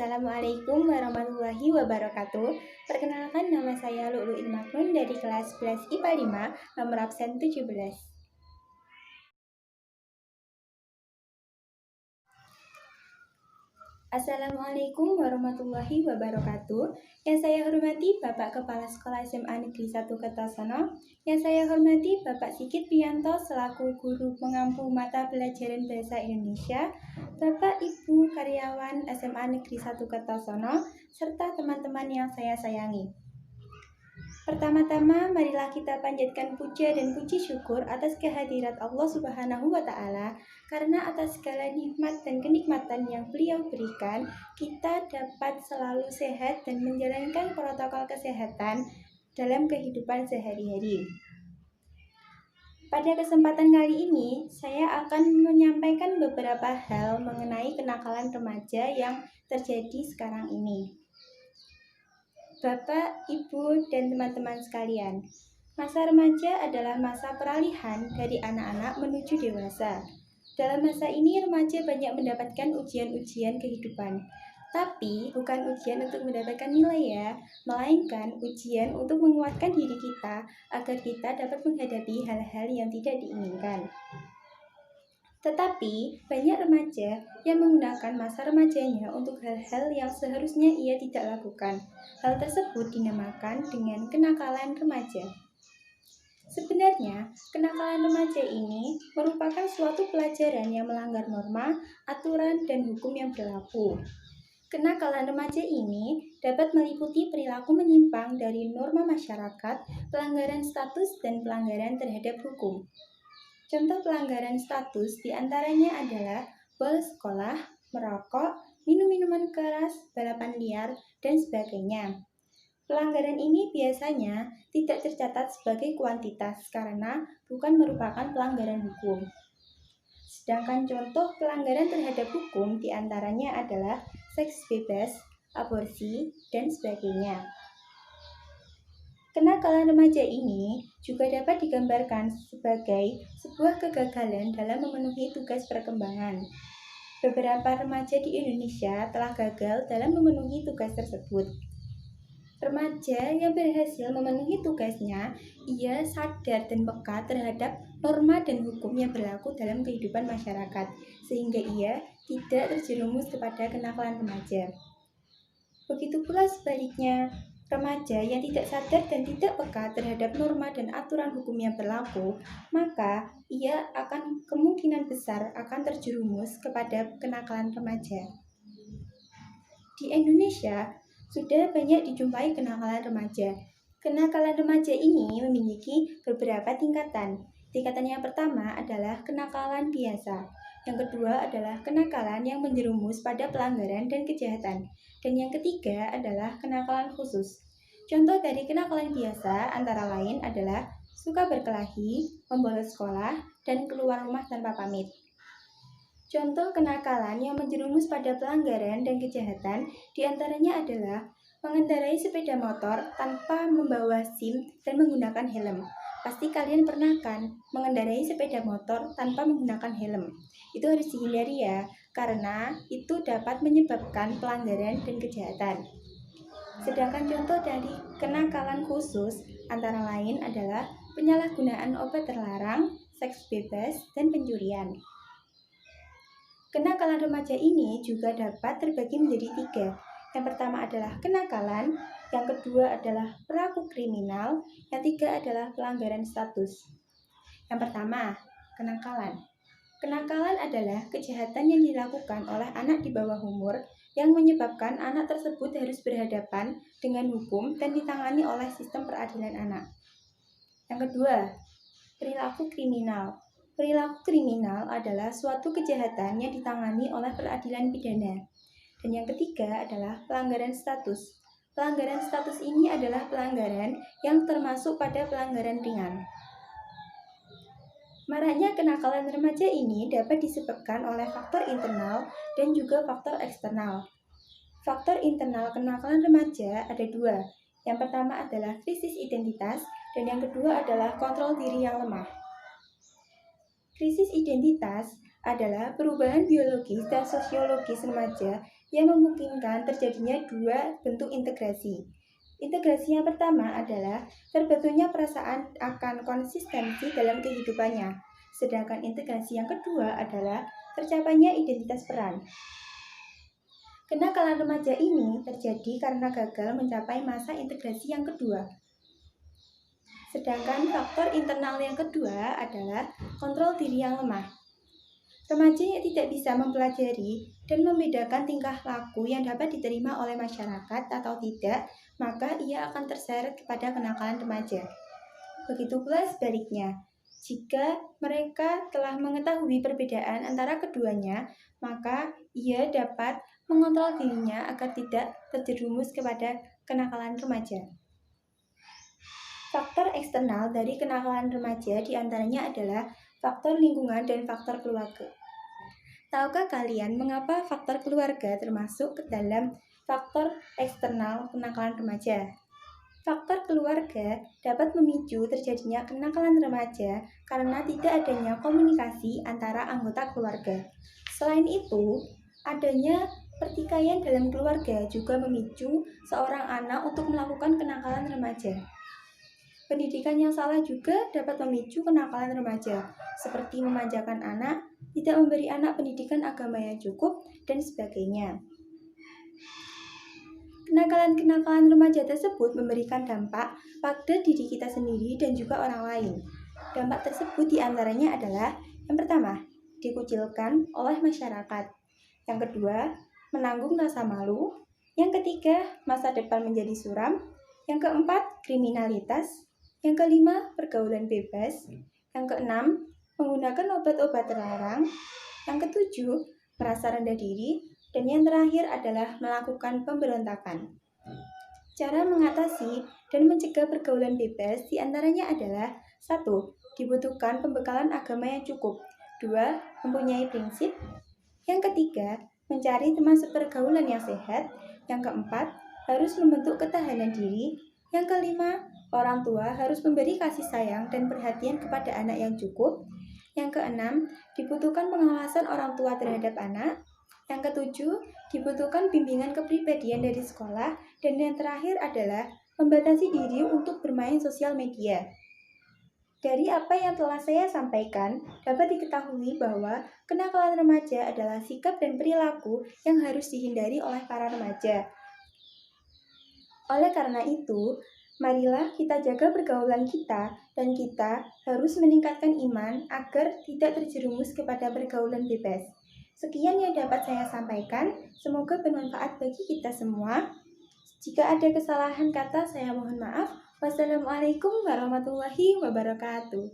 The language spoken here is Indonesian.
Assalamualaikum warahmatullahi wabarakatuh. Perkenalkan, nama saya Lu'lu Ilmaknun dari kelas 11 IPA 5, nomor absen 17. Assalamualaikum warahmatullahi wabarakatuh. Yang saya hormati Bapak Kepala Sekolah SMA Negeri 1 Kertosono. Yang saya hormati Bapak Sigit Pianto selaku Guru Pengampu Mata Pelajaran Bahasa Indonesia, Bapak Ibu karyawan SMA Negeri 1 Kertosono, serta teman-teman yang saya sayangi. Pertama-tama, marilah kita panjatkan puja dan puji syukur atas kehadirat Allah Subhanahu wa Ta'ala, karena atas segala nikmat dan kenikmatan yang Beliau berikan, kita dapat selalu sehat dan menjalankan protokol kesehatan dalam kehidupan sehari-hari. Pada kesempatan kali ini, saya akan menyampaikan beberapa hal mengenai kenakalan remaja yang terjadi sekarang ini. Bapak, Ibu, dan teman-teman sekalian, masa remaja adalah masa peralihan dari anak-anak menuju dewasa. Dalam masa ini, remaja banyak mendapatkan ujian-ujian kehidupan. Tapi, bukan ujian untuk mendapatkan nilai ya, melainkan ujian untuk menguatkan diri kita agar kita dapat menghadapi hal-hal yang tidak diinginkan. Tetapi, banyak remaja yang menggunakan masa remajanya untuk hal-hal yang seharusnya ia tidak lakukan. Hal tersebut dinamakan dengan kenakalan remaja. Sebenarnya, kenakalan remaja ini merupakan suatu pelajaran yang melanggar norma, aturan, dan hukum yang berlaku. Kenakalan remaja ini dapat meliputi perilaku menyimpang dari norma masyarakat, pelanggaran status, dan pelanggaran terhadap hukum. Contoh pelanggaran status diantaranya adalah bolos sekolah, merokok, minum minuman keras, balapan liar, dan sebagainya. Pelanggaran ini biasanya tidak tercatat sebagai kuantitas karena bukan merupakan pelanggaran hukum. Sedangkan contoh pelanggaran terhadap hukum diantaranya adalah seks bebas, aborsi, dan sebagainya. Kenakalan remaja ini juga dapat digambarkan sebagai sebuah kegagalan dalam memenuhi tugas perkembangan. Beberapa remaja di Indonesia telah gagal dalam memenuhi tugas tersebut. Remaja yang berhasil memenuhi tugasnya, ia sadar dan peka terhadap norma dan hukum yang berlaku dalam kehidupan masyarakat, sehingga ia tidak terjerumus kepada kenakalan remaja. Begitu pula sebaliknya, remaja yang tidak sadar dan tidak peka terhadap norma dan aturan hukum yang berlaku, maka ia akan kemungkinan besar akan terjerumus kepada kenakalan remaja. Di Indonesia, sudah banyak dijumpai kenakalan remaja. Kenakalan remaja ini memiliki beberapa tingkatan. Tingkatan yang pertama adalah kenakalan biasa. Yang kedua adalah kenakalan yang menjerumus pada pelanggaran dan kejahatan. Dan yang ketiga adalah kenakalan khusus. Contoh dari kenakalan biasa antara lain adalah suka berkelahi, membolos sekolah, dan keluar rumah tanpa pamit. Contoh kenakalan yang menjerumus pada pelanggaran dan kejahatan diantaranya adalah mengendarai sepeda motor tanpa membawa SIM dan menggunakan helm. Pasti kalian pernah kan mengendarai sepeda motor tanpa menggunakan helm? Itu harus dihindari ya, karena itu dapat menyebabkan pelanggaran dan kejahatan. Sedangkan contoh dari kenakalan khusus antara lain adalah penyalahgunaan obat terlarang, seks bebas, dan pencurian. Kenakalan remaja ini juga dapat terbagi menjadi 3. Yang pertama adalah kenakalan, yang kedua adalah perilaku kriminal, yang ketiga adalah pelanggaran status. Yang pertama, kenakalan. Kenakalan adalah kejahatan yang dilakukan oleh anak di bawah umur yang menyebabkan anak tersebut harus berhadapan dengan hukum dan ditangani oleh sistem peradilan anak. Yang kedua, perilaku kriminal. Perilaku kriminal adalah suatu kejahatan yang ditangani oleh peradilan pidana. Dan yang ketiga adalah pelanggaran status. Pelanggaran status ini adalah pelanggaran yang termasuk pada pelanggaran ringan. Maraknya kenakalan remaja ini dapat disebabkan oleh faktor internal dan juga faktor eksternal. Faktor internal kenakalan remaja ada 2. Yang pertama adalah krisis identitas dan yang kedua adalah kontrol diri yang lemah. Krisis identitas adalah perubahan biologis dan sosiologis remaja yang memungkinkan terjadinya dua bentuk integrasi. Integrasi yang pertama adalah terbentuknya perasaan akan konsistensi dalam kehidupannya, sedangkan integrasi yang kedua adalah tercapainya identitas peran. Kenakalan remaja ini terjadi karena gagal mencapai masa integrasi yang kedua. Sedangkan faktor internal yang kedua adalah kontrol diri yang lemah. Remaja yang tidak bisa mempelajari dan membedakan tingkah laku yang dapat diterima oleh masyarakat atau tidak, maka ia akan terseret kepada kenakalan remaja. Begitu pula sebaliknya, jika mereka telah mengetahui perbedaan antara keduanya, maka ia dapat mengontrol dirinya agar tidak terjerumus kepada kenakalan remaja. Faktor eksternal dari kenakalan remaja diantaranya adalah faktor lingkungan dan faktor keluarga. Tahukah kalian mengapa faktor keluarga termasuk ke dalam faktor eksternal kenakalan remaja? Faktor keluarga dapat memicu terjadinya kenakalan remaja karena tidak adanya komunikasi antara anggota keluarga. Selain itu, adanya pertikaian dalam keluarga juga memicu seorang anak untuk melakukan kenakalan remaja. Pendidikan yang salah juga dapat memicu kenakalan remaja, seperti memanjakan anak, tidak memberi anak pendidikan agama yang cukup, dan sebagainya. Kenakalan-kenakalan remaja tersebut memberikan dampak pada diri kita sendiri dan juga orang lain. Dampak tersebut diantaranya adalah yang pertama, dikucilkan oleh masyarakat. Yang kedua, menanggung rasa malu. Yang ketiga, masa depan menjadi suram. Yang keempat, kriminalitas. Yang kelima, pergaulan bebas. Yang keenam, menggunakan obat-obat terlarang. Yang ketujuh, merasa rendah diri. Dan yang terakhir adalah melakukan pemberontakan. Cara mengatasi dan mencegah pergaulan bebas diantaranya adalah 1. Dibutuhkan pembekalan agama yang cukup. 2. Mempunyai prinsip. Yang ketiga, mencari teman sepergaulan yang sehat. Yang keempat, harus membentuk ketahanan diri. Yang kelima, orang tua harus memberi kasih sayang dan perhatian kepada anak yang cukup. Yang keenam, dibutuhkan pengawasan orang tua terhadap anak. Yang ketujuh, dibutuhkan bimbingan kepribadian dari sekolah. Dan yang terakhir adalah membatasi diri untuk bermain sosial media. Dari apa yang telah saya sampaikan, dapat diketahui bahwa kenakalan remaja adalah sikap dan perilaku yang harus dihindari oleh para remaja. Oleh karena itu, marilah kita jaga pergaulan kita dan kita harus meningkatkan iman agar tidak terjerumus kepada pergaulan bebas. Sekian yang dapat saya sampaikan, semoga bermanfaat bagi kita semua. Jika ada kesalahan kata, saya mohon maaf. Wassalamualaikum warahmatullahi wabarakatuh.